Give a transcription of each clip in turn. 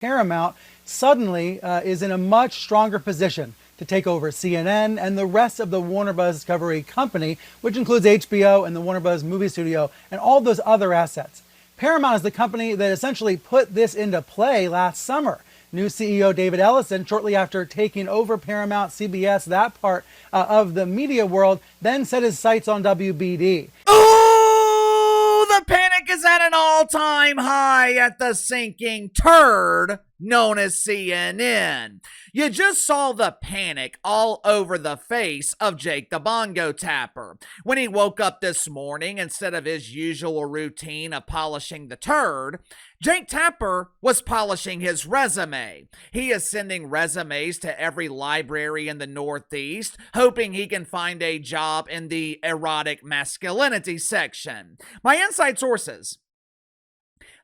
Paramount suddenly is in a much stronger position to take over CNN and the rest of the Warner Bros. Discovery company, which includes HBO and the Warner Bros. Movie studio and all those other assets. Paramount is the company that essentially put this into play last summer. New CEO David Ellison, shortly after taking over Paramount, CBS, that part of the media world, then set his sights on WBD. Oh, the panic is at an all-time high at the sinking turd known as CNN. You just saw the panic all over the face of Jake the Bongo Tapper. When he woke up this morning, instead of his usual routine of polishing the turd, Jake Tapper was polishing his resume. He is sending resumes to every library in the Northeast, hoping he can find a job in the erotic masculinity section. My inside sources,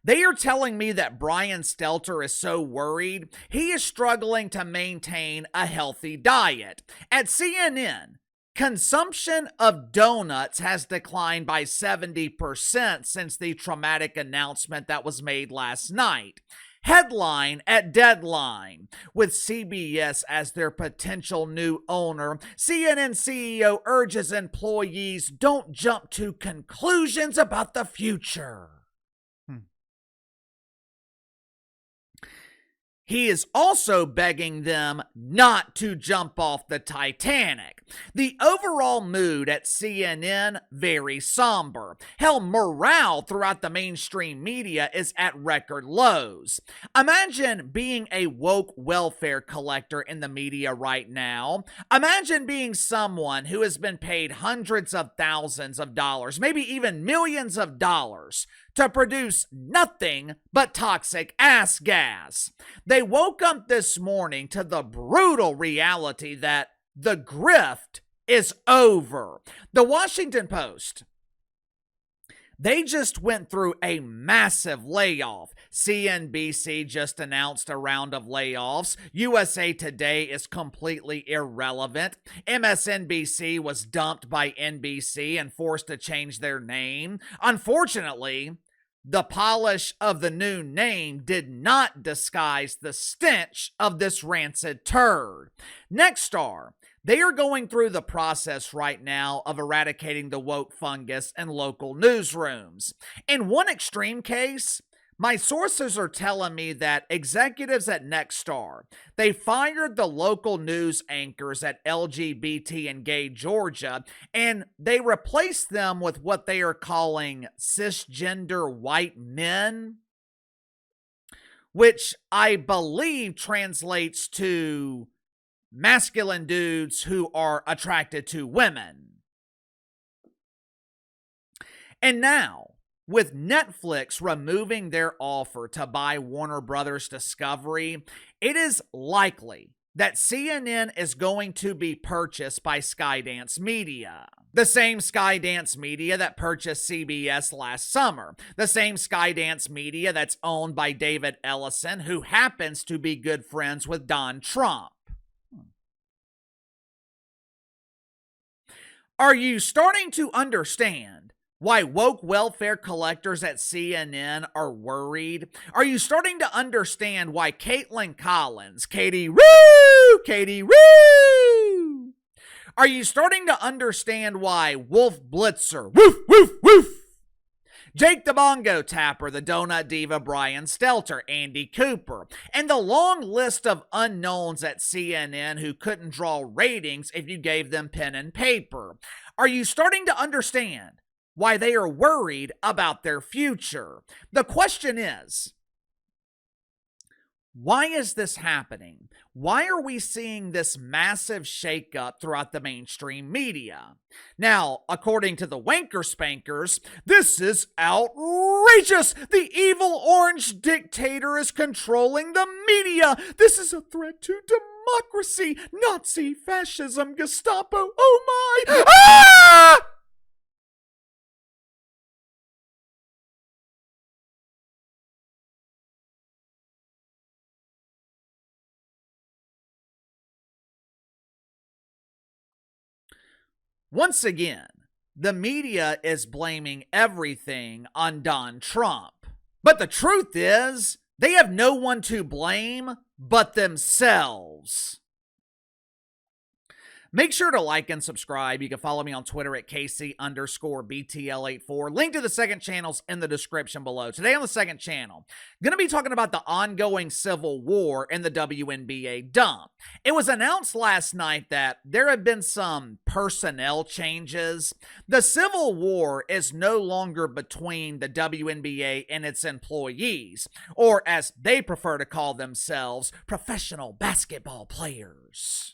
they are telling me that Brian Stelter is so worried, he is struggling to maintain a healthy diet. At CNN, consumption of donuts has declined by 70% since the traumatic announcement that was made last night. Headline at Deadline. With CBS as their potential new owner, CNN CEO urges employees don't jump to conclusions about the future. He is also begging them not to jump off the Titanic. The overall mood at CNN, very somber. Hell, morale throughout the mainstream media is at record lows. Imagine being a woke welfare collector in the media right now. Imagine being someone who has been paid hundreds of thousands of dollars, maybe even millions of dollars, to produce nothing but toxic ass gas. They woke up this morning to the brutal reality that the grift is over. The Washington Post, they just went through a massive layoff. CNBC just announced a round of layoffs. USA Today is completely irrelevant. MSNBC was dumped by NBC and forced to change their name. Unfortunately, the polish of the new name did not disguise the stench of this rancid turd. Nexstar, they are going through the process right now of eradicating the woke fungus in local newsrooms. In one extreme case, my sources are telling me that executives at Nexstar, they fired the local news anchors at LGBT and Gay Georgia, and they replaced them with what they are calling cisgender white men, which I believe translates to masculine dudes who are attracted to women. And now, with Netflix removing their offer to buy Warner Bros. Discovery, it is likely that CNN is going to be purchased by Skydance Media. The same Skydance Media that purchased CBS last summer. The same Skydance Media that's owned by David Ellison, who happens to be good friends with Don Trump. Are you starting to understand why woke welfare collectors at CNN are worried? Are you starting to understand why Caitlin Collins, Katie Woo! Are you starting to understand why Wolf Blitzer, woof, woof, woof, Jake the Bongo Tapper, the Donut Diva Brian Stelter, Andy Cooper, and the long list of unknowns at CNN who couldn't draw ratings if you gave them pen and paper? Are you starting to understand why they are worried about their future? The question is, why is this happening? Why are we seeing this massive shakeup throughout the mainstream media? Now, according to the Wanker Spankers, this is outrageous. The evil orange dictator is controlling the media. This is a threat to democracy. Nazi, fascism, Gestapo. Oh my! Ah! Once again, the media is blaming everything on Don Trump. But the truth is, They have no one to blame but themselves. Make sure to like and subscribe. You can follow me on Twitter at KC_BTL84. Link to the second channel's in the description below. Today on the second channel, I'm going to be talking about the ongoing civil war in the WNBA dump. It was announced last night that there have been some personnel changes. The civil war is no longer between the WNBA and its employees, or as they prefer to call themselves, professional basketball players.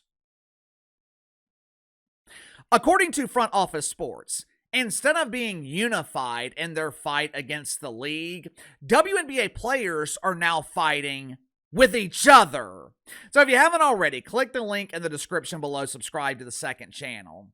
According to Front Office Sports, instead of being unified in their fight against the league, WNBA players are now fighting with each other. So if you haven't already, click the link in the description below, subscribe to the second channel.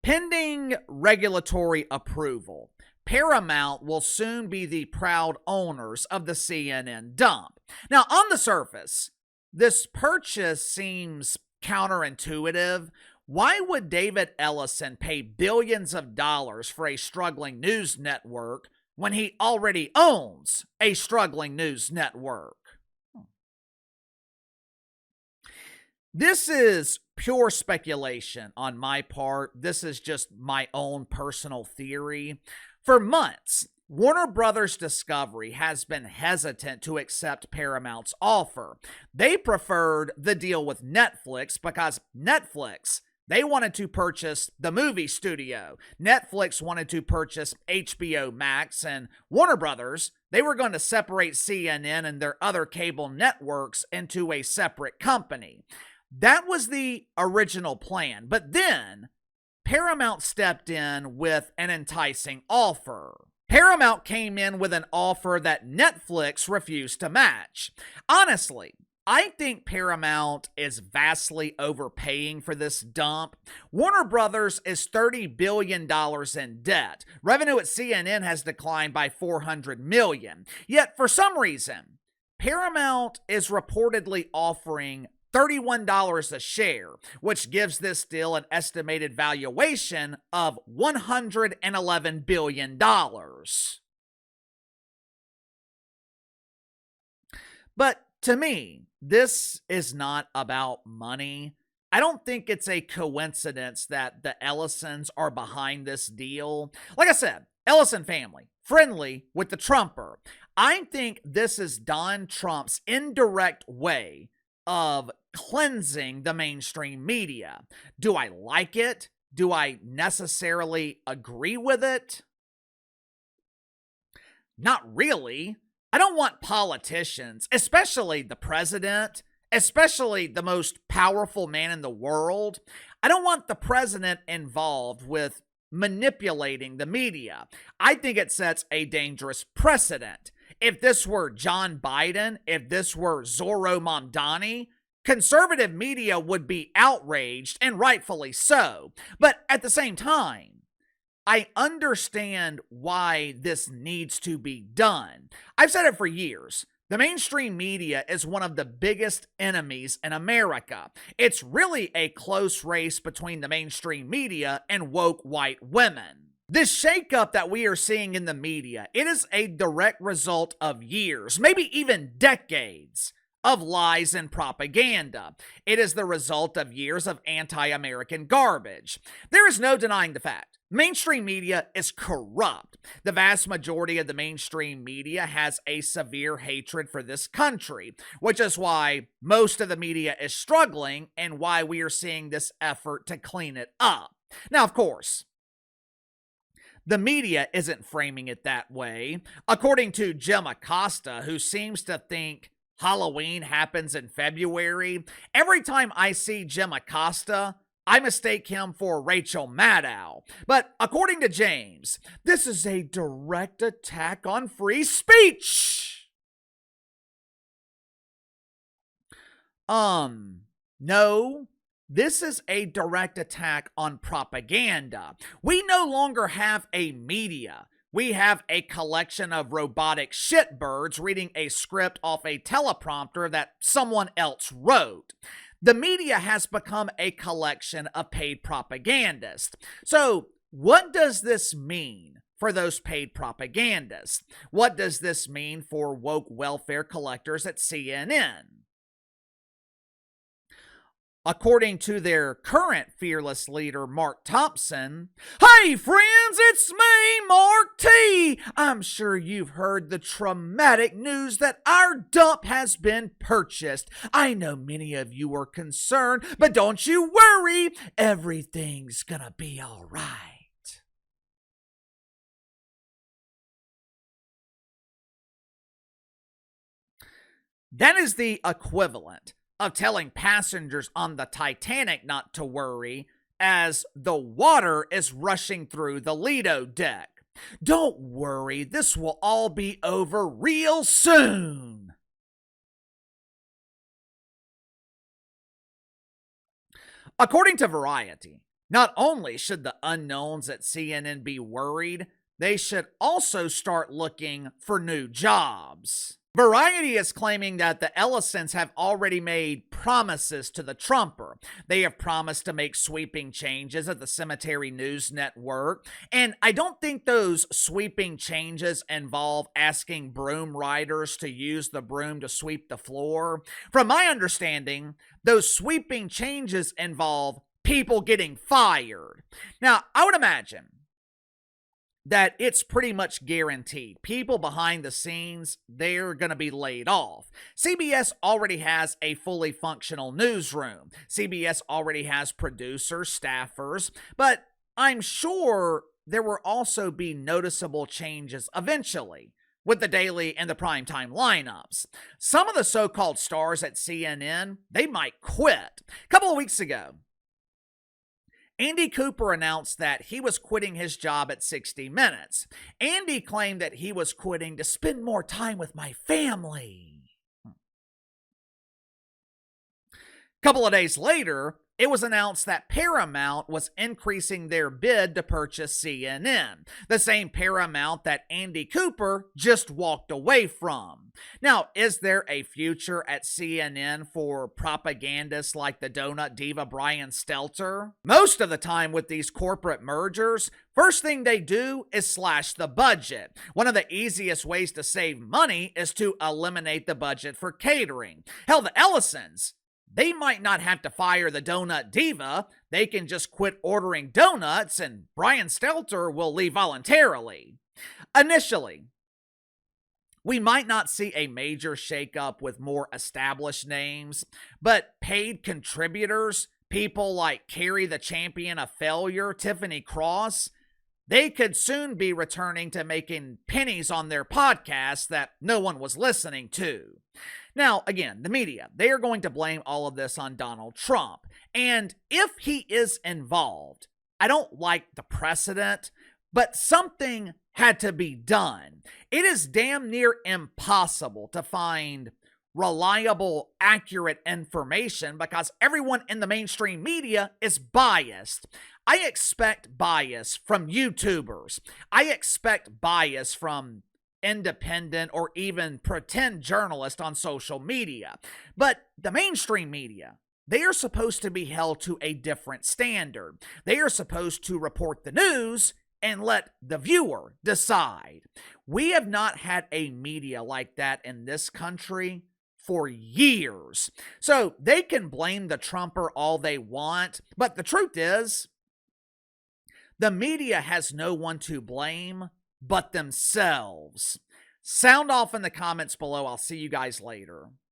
Pending regulatory approval, Paramount will soon be the proud owners of the CNN dump. Now, on the surface, this purchase seems counterintuitive. Why would David Ellison pay billions of dollars for a struggling news network when he already owns a struggling news network? This is pure speculation on my part. This is just my own personal theory. For months, Warner Brothers Discovery has been hesitant to accept Paramount's offer. They preferred the deal with Netflix because Netflix, they wanted to purchase the movie studio. Netflix wanted to purchase HBO Max, and Warner Brothers, they were going to separate CNN and their other cable networks into a separate company. That was the original plan. But then Paramount stepped in with an enticing offer. Paramount came in with an offer that Netflix refused to match. Honestly, I think Paramount is vastly overpaying for this dump. Warner Brothers is $30 billion in debt. Revenue at CNN has declined by $400 million. Yet, for some reason, Paramount is reportedly offering $31 a share, which gives this deal an estimated valuation of $111 billion. But to me, this is not about money. I don't think it's a coincidence that the Ellisons are behind this deal. Like I said, Ellison family, friendly with the Trumper. I think this is Don Trump's indirect way of cleansing the mainstream media. Do I like it? Do I necessarily agree with it? Not really. I don't want politicians, especially the president, especially the most powerful man in the world. I don't want the president involved with manipulating the media. I think it sets a dangerous precedent. If this were John Biden, if this were Zorro Mamdani, conservative media would be outraged, and rightfully so. But at the same time, I understand why this needs to be done. I've said it for years. The mainstream media is one of the biggest enemies in America. It's really a close race between the mainstream media and woke white women. This shakeup that we are seeing in the media, it is a direct result of years, maybe even decades, of lies and propaganda. It is the result of years of anti-American garbage. There is no denying the fact. Mainstream media is corrupt. The vast majority of the mainstream media has a severe hatred for this country, which is why most of the media is struggling and why we are seeing this effort to clean it up. Now, of course, the media isn't framing it that way. According to Jim Acosta, who seems to think Halloween happens in February, every time I see Jim Acosta, I mistake him for Rachel Maddow. But according to James, this is a direct attack on free speech. No. This is a direct attack on propaganda. We no longer have a media. We have a collection of robotic shitbirds reading a script off a teleprompter that someone else wrote. The media has become a collection of paid propagandists. So, what does this mean for those paid propagandists. What does this mean for woke welfare collectors at CNN? According to their current fearless leader, Mark Thompson, "Hey friends, it's me, Mark T. I'm sure you've heard the traumatic news that our dump has been purchased. I know many of you are concerned, but don't you worry, everything's gonna be all right." That is the equivalent of telling passengers on the Titanic not to worry as the water is rushing through the Lido deck. "Don't worry, this will all be over real soon." According to Variety, not only should the unknowns at CNN be worried, they should also start looking for new jobs. Variety is claiming that the Ellisons have already made promises to the Trumper. They have promised to make sweeping changes at the Cemetery News Network, and I don't think those sweeping changes involve asking broom riders to use the broom to sweep the floor. From my understanding, those sweeping changes involve people getting fired. Now, I would imagine that it's pretty much guaranteed. People behind the scenes, they're going to be laid off. CBS already has a fully functional newsroom. CBS already has producers, staffers, but I'm sure there will also be noticeable changes eventually with the daily and the primetime lineups. Some of the so-called stars at CNN, they might quit. A couple of weeks ago, Andy Cooper announced that he was quitting his job at 60 Minutes. Andy claimed that he was quitting to spend more time with my family. A couple of days later, it was announced that Paramount was increasing their bid to purchase CNN, the same Paramount that Andy Cooper just walked away from. Now, is there a future at CNN for propagandists like the donut diva Brian Stelter? Most of the time with these corporate mergers, first thing they do is slash the budget. One of the easiest ways to save money is to eliminate the budget for catering. Hell, the Ellisons, they might not have to fire the donut diva. They can just quit ordering donuts and Brian Stelter will leave voluntarily. Initially, we might not see a major shakeup with more established names, but paid contributors, people like Carrie the Champion of Failure, Tiffany Cross, they could soon be returning to making pennies on their podcasts that no one was listening to. Now, again, the media, they are going to blame all of this on Donald Trump. And if he is involved, I don't like the precedent, but something had to be done. It is damn near impossible to find reliable, accurate information because everyone in the mainstream media is biased. I expect bias from YouTubers. I expect bias from independent or even pretend journalists on social media. But the mainstream media, they are supposed to be held to a different standard. They are supposed to report the news and let the viewer decide. We have not had a media like that in this country for years. So they can blame the Trumper all they want, but the truth is, the media has no one to blame but themselves. Sound off in the comments below. I'll see you guys later.